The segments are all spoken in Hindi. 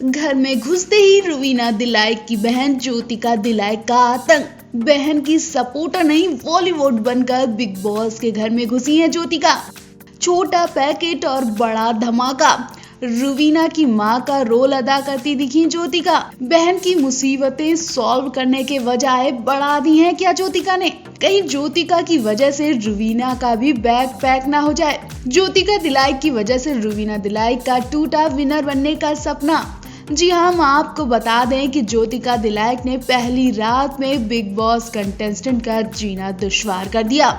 घर में घुसते ही रुवीना दिलाइक की बहन ज्योतिका दिलाइक का आतंक। बहन की सपोर्टर नहीं, बॉलीवुड बनकर बिग बॉस के घर में घुसी है ज्योतिका। छोटा पैकेट और बड़ा धमाका, रुवीना की मां का रोल अदा करती दिखी ज्योतिका। बहन की मुसीबतें सॉल्व करने के बजाय बढ़ा दी हैं क्या ज्योतिका ने? कहीं ज्योतिका की वजह से रुवीना का भी बैग पैक ना हो जाए। ज्योतिका दिलाइक की वजह से रुवीना दिलाइक का टूटा विनर बनने का सपना। जी हाँ, हम आपको बता दें कि ज्योतिका दिलाइक ने पहली रात में बिग बॉस कंटेस्टेंट का जीना दुश्वार कर दिया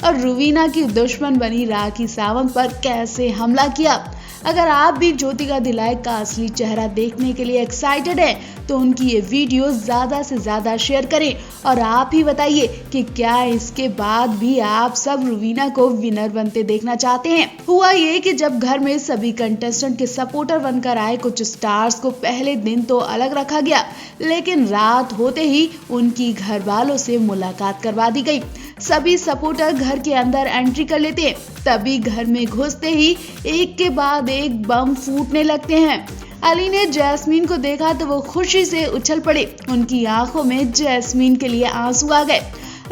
और रुवीना की दुश्मन बनी राखी सावंत पर कैसे हमला किया। अगर आप भी ज्योतिका दिलाइक का असली चेहरा देखने के लिए एक्साइटेड हैं, तो उनकी ये वीडियो ज्यादा से ज्यादा शेयर करें और आप ही बताइए कि क्या इसके बाद भी आप सब रुवीना को विनर बनते देखना चाहते हैं। हुआ ये कि जब घर में सभी कंटेस्टेंट के सपोर्टर बनकर आए कुछ स्टार्स को पहले दिन तो अलग रखा गया, लेकिन रात होते ही उनकी घर वालों से मुलाकात करवा दी गई। सभी सपोर्टर घर के अंदर एंट्री कर लेते हैं, तभी घर में घुसते ही एक के बाद एक बम फूटने लगते हैं। अली ने जैस्मीन को देखा तो वो खुशी से उछल पड़े। उनकी आंखों में जैस्मीन के लिए आंसू आ गए।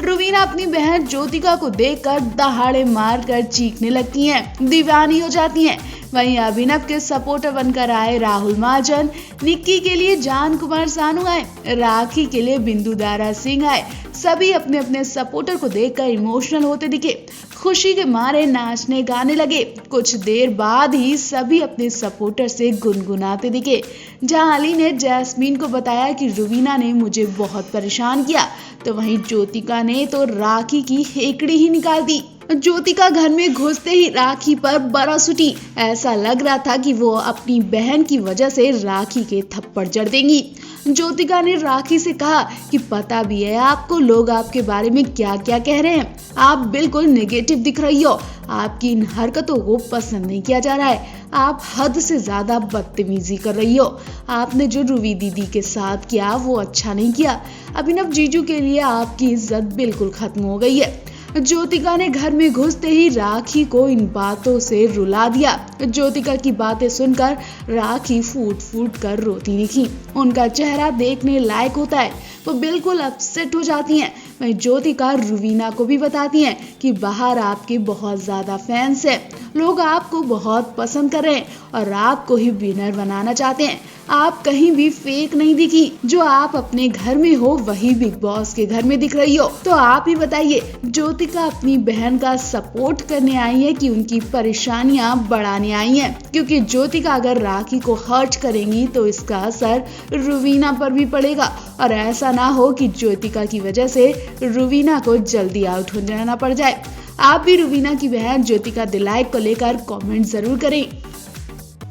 रुवीना अपनी बहन ज्योतिका को देखकर दहाड़े मारकर चीखने लगती हैं, दीवानी हो जाती हैं। वहीं अभिनव के सपोर्टर बनकर आए राहुल महाजन, निक्की के लिए जान कुमार सानू आए, राखी के लिए बिंदु दारा सिंह आए। सभी अपने अपने सपोर्टर को देखकर इमोशनल होते दिखे, खुशी के मारे नाचने गाने लगे। कुछ देर बाद ही सभी अपने सपोर्टर से गुनगुनाते दिखे। जहां अली ने जैस्मीन को बताया कि रुवीना ने मुझे बहुत परेशान किया, तो वहीं ज्योतिका ने तो राखी की हेकड़ी ही निकाल दी। ज्योतिका घर में घुसते ही राखी पर बरस उठी। ऐसा लग रहा था कि वो अपनी बहन की वजह से राखी के थप्पड़ जड़ देंगी। ज्योतिका ने राखी से कहा कि पता भी है आपको लोग आपके बारे में क्या क्या कह रहे हैं, आप बिल्कुल नेगेटिव दिख रही हो, आपकी इन हरकतों को पसंद नहीं किया जा रहा है, आप हद से ज्यादा बदतमीजी कर रही हो, आपने जो रुवी दीदी के साथ किया वो अच्छा नहीं किया, अभिनव जीजू के लिए आपकी इज्जत बिल्कुल खत्म हो गई है। ज्योतिका ने घर में घुसते ही राखी को इन बातों से रुला दिया। ज्योतिका की बातें सुनकर राखी फूट फूट कर रोती दिखी। उनका चेहरा देखने लायक होता है, वो बिल्कुल अपसेट हो जाती हैं। वहीं ज्योतिका रुवीना को भी बताती हैं कि बाहर आपके बहुत ज्यादा फैंस हैं, लोग आपको बहुत पसंद कर रहे हैं और आपको ही विनर बनाना चाहते हैं। आप कहीं भी फेक नहीं दिखी, जो आप अपने घर में हो वही बिग बॉस के घर में दिख रही हो। तो आप ही बताइए, ज्योतिका अपनी बहन का सपोर्ट करने आई है कि उनकी परेशानियां बढ़ाने आई हैं? क्योंकि ज्योतिका अगर राखी को हर्ट करेंगी तो इसका असर रुवीना पर भी पड़ेगा और ऐसा ना हो कि ज्योतिका की वजह से रुवीना को जल्दी आउट हो जाना पड़ जाए। आप भी रुवीना की बहन ज्योतिका दिलाइक को लेकर कमेंट जरूर करें।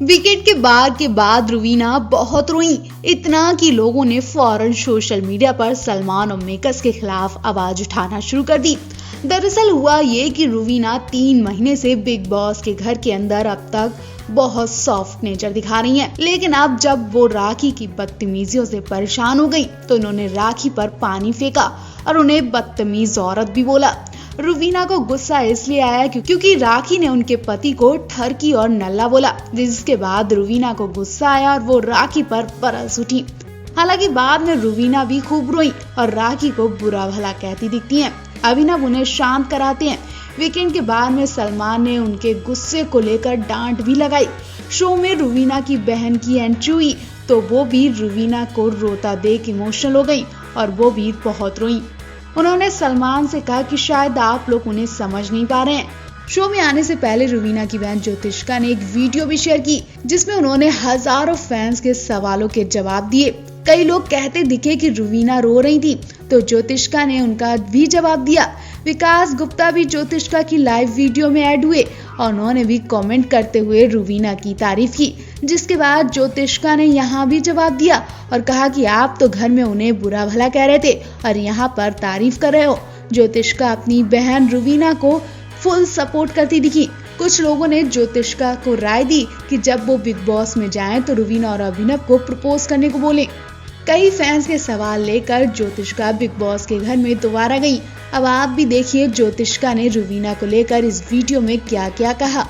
विकेट के बार के बाद रुवीना बहुत रोई, इतना कि लोगों ने फौरन सोशल मीडिया पर सलमान और मेकर्स के खिलाफ आवाज उठाना शुरू कर दी। दरअसल हुआ ये कि रुवीना 3 महीने से बिग बॉस के घर के अंदर अब तक बहुत सॉफ्ट नेचर दिखा रही हैं, लेकिन अब जब वो राखी की बदतमीजियों से परेशान हो गई तो उन्होंने राखी पर पानी फेंका और उन्हें बदतमीज औरत भी बोला। रुवीना को गुस्सा इसलिए आया क्योंकि राखी ने उनके पति को ठरकी और नल्ला बोला, जिसके बाद रुवीना को गुस्सा आया और वो राखी पर बरस उठी। हालांकि बाद में रुवीना भी खूब रोई और राखी को बुरा भला कहती दिखती हैं। अभिनव उन्हें शांत कराते हैं। वीकेंड के बाद में सलमान ने उनके गुस्से को लेकर डांट भी लगाई। शो में रुवीना की बहन की एंट्री हुई तो वो भी रुवीना को रोता देख इमोशनल हो गई और वो भी बहुत रोई। उन्होंने सलमान से कहा कि शायद आप लोग उन्हें समझ नहीं पा रहे हैं। शो में आने से पहले रुवीना की बहन ज्योतिका ने एक वीडियो भी शेयर की, जिसमें उन्होंने हजारों फैंस के सवालों के जवाब दिए। कई लोग कहते दिखे कि रुवीना रो रही थी, तो ज्योतिका ने उनका भी जवाब दिया। विकास गुप्ता भी ज्योतिका की लाइव वीडियो में ऐड हुए और उन्होंने भी कमेंट करते हुए रुवीना की तारीफ की, जिसके बाद ज्योतिका ने यहाँ भी जवाब दिया और कहा कि आप तो घर में उन्हें बुरा भला कह रहे थे और यहाँ पर तारीफ कर रहे हो। ज्योतिका अपनी बहन रुवीना को फुल सपोर्ट करती दिखी। कुछ लोगों ने ज्योतिका को राय दी कि जब वो बिग बॉस में जाएं तो रुवीना और अभिनव को प्रपोज करने को बोले। कई फैंस के सवाल लेकर ज्योतिका बिग बॉस के घर में दोबारा गई। अब आप भी देखिए ज्योतिका ने रुवीना को लेकर इस वीडियो में क्या क्या कहा।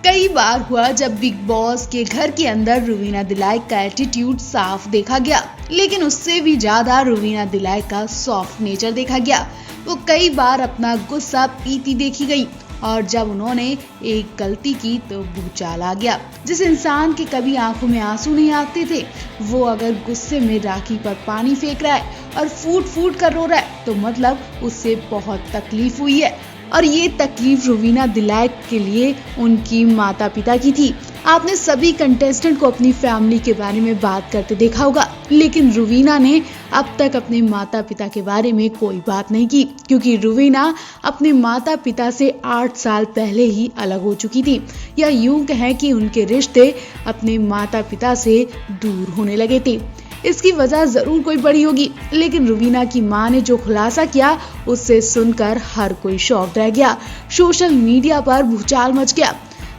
कई बार हुआ जब बिग बॉस के घर के अंदर रुवीना दिलाइक का एटीट्यूड साफ देखा गया, लेकिन उससे भी ज्यादा रुवीना दिलाइक का सॉफ्ट नेचर देखा गया। वो कई बार अपना गुस्सा पीती देखी गई और जब उन्होंने एक गलती की तो भूचाल आ गया। जिस इंसान के कभी आंखों में आंसू नहीं आते थे, वो अगर गुस्से में राखी पर पानी फेंक रहा है और फूट फूट कर रो रहा है तो मतलब उससे बहुत तकलीफ हुई है। और ये तकलीफ रुवीना दिलाइक के लिए उनकी माता पिता की थी। आपने सभी कंटेस्टेंट को अपनी फैमिली के बारे में बात करते देखा होगा, लेकिन रुवीना ने अब तक अपने माता पिता के बारे में कोई बात नहीं की, क्योंकि रुवीना अपने माता पिता से 8 साल पहले ही अलग हो चुकी थी, या यूं कहें कि उनके रिश्ते अपने माता पिता से दूर होने लगे थे। इसकी वजह जरूर कोई बड़ी होगी, लेकिन रुवीना की मां ने जो खुलासा किया उससे सुनकर हर कोई शॉक्ड रह गया। सोशल मीडिया पर भूचाल मच गया।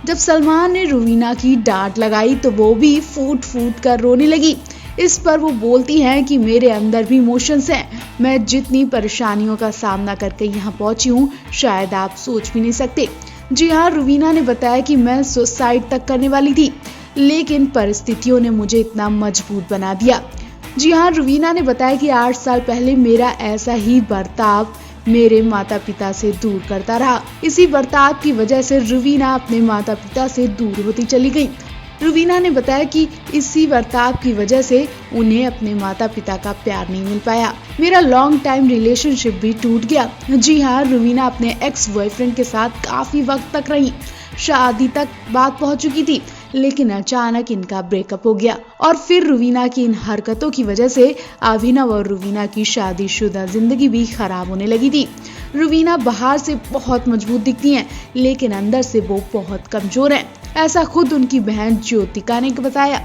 जब सलमान ने रुवीना की डांट लगाई तो वो भी फूट फूट कर रोने लगी। इस पर वो बोलती हैं कि मेरे अंदर भी इमोशंस हैं। मैं जितनी परेशानियों का सामना करके यहाँ पहुंची हूँ शायद आप सोच भी नहीं सकते। जी हाँ, रुवीना ने बताया कि मैं सुसाइड तक करने वाली थी, लेकिन परिस्थितियों ने मुझे इतना मजबूत बना दिया। जी हाँ, रुवीना ने बताया कि 8 साल पहले मेरा ऐसा ही बर्ताव मेरे माता पिता से दूर करता रहा। इसी बर्ताव की वजह से रुवीना अपने माता पिता से दूर होती चली गई। रुवीना ने बताया कि इसी बर्ताव की वजह से उन्हें अपने माता पिता का प्यार नहीं मिल पाया। मेरा लॉन्ग टाइम रिलेशनशिप भी टूट गया। जी हाँ, रुवीना अपने एक्स बॉयफ्रेंड के साथ काफी वक्त तक रही, शादी तक बात पहुंच चुकी थी, लेकिन अचानक इनका ब्रेकअप हो गया। और फिर रुवीना की इन हरकतों की वजह से अभिनव और रुवीना की शादीशुदा जिंदगी भी खराब होने लगी थी। रुवीना बाहर से बहुत मजबूत दिखती हैं, लेकिन अंदर से वो बहुत कमजोर हैं। ऐसा खुद उनकी बहन ज्योतिका ने बताया।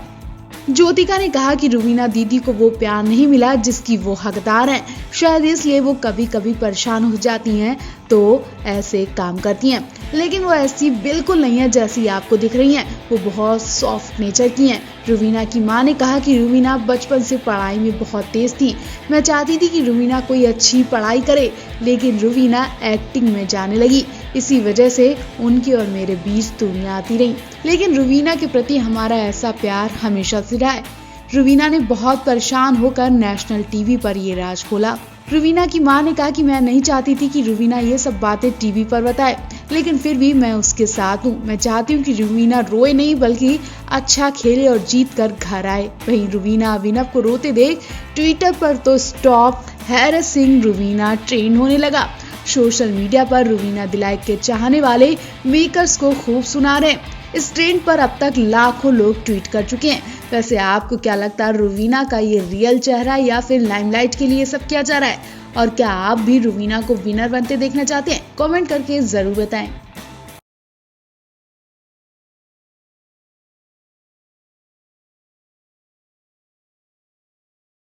ज्योतिका ने कहा कि रुवीना दीदी को वो प्यार नहीं मिला जिसकी वो हकदार हैं। शायद इसलिए वो कभी कभी परेशान हो जाती हैं तो ऐसे काम करती हैं, लेकिन वो ऐसी बिल्कुल नहीं है जैसी आपको दिख रही हैं। वो बहुत सॉफ्ट नेचर की हैं। रुवीना की मां ने कहा कि रुवीना बचपन से पढ़ाई में बहुत तेज थी। मैं चाहती थी कि रुवीना कोई अच्छी पढ़ाई करे, लेकिन रुवीना एक्टिंग में जाने लगी। इसी वजह से उनके और मेरे बीच दूरियां आती रहीं, लेकिन रुवीना के प्रति हमारा ऐसा प्यार हमेशा से रहा है। रुवीना ने बहुत परेशान होकर नेशनल टीवी पर ये राज खोला। रुवीना की मां ने कहा कि मैं नहीं चाहती थी कि रुवीना ये सब बातें टीवी पर बताए, लेकिन फिर भी मैं उसके साथ हूँ। मैं चाहती हूँ कि रुवीना रोए नहीं बल्कि अच्छा खेले और जीत कर घर आए। वहीं रुवीना अभिनव को रोते देख ट्विटर पर तो स्टॉप हैरेसिंग रुवीना ट्रेंड होने लगा। सोशल मीडिया पर रुवीना दिलाइक के चाहने वाले मेकर्स को खूब सुना रहे हैं। इस ट्रेंड पर अब तक लाखों लोग ट्वीट कर चुके हैं। वैसे आपको क्या लगता है, रुवीना का ये रियल चेहरा या फिर लाइमलाइट के लिए सब किया जा रहा है? और क्या आप भी रुवीना को विनर बनते देखना चाहते हैं? कमेंट करके जरूर बताएं।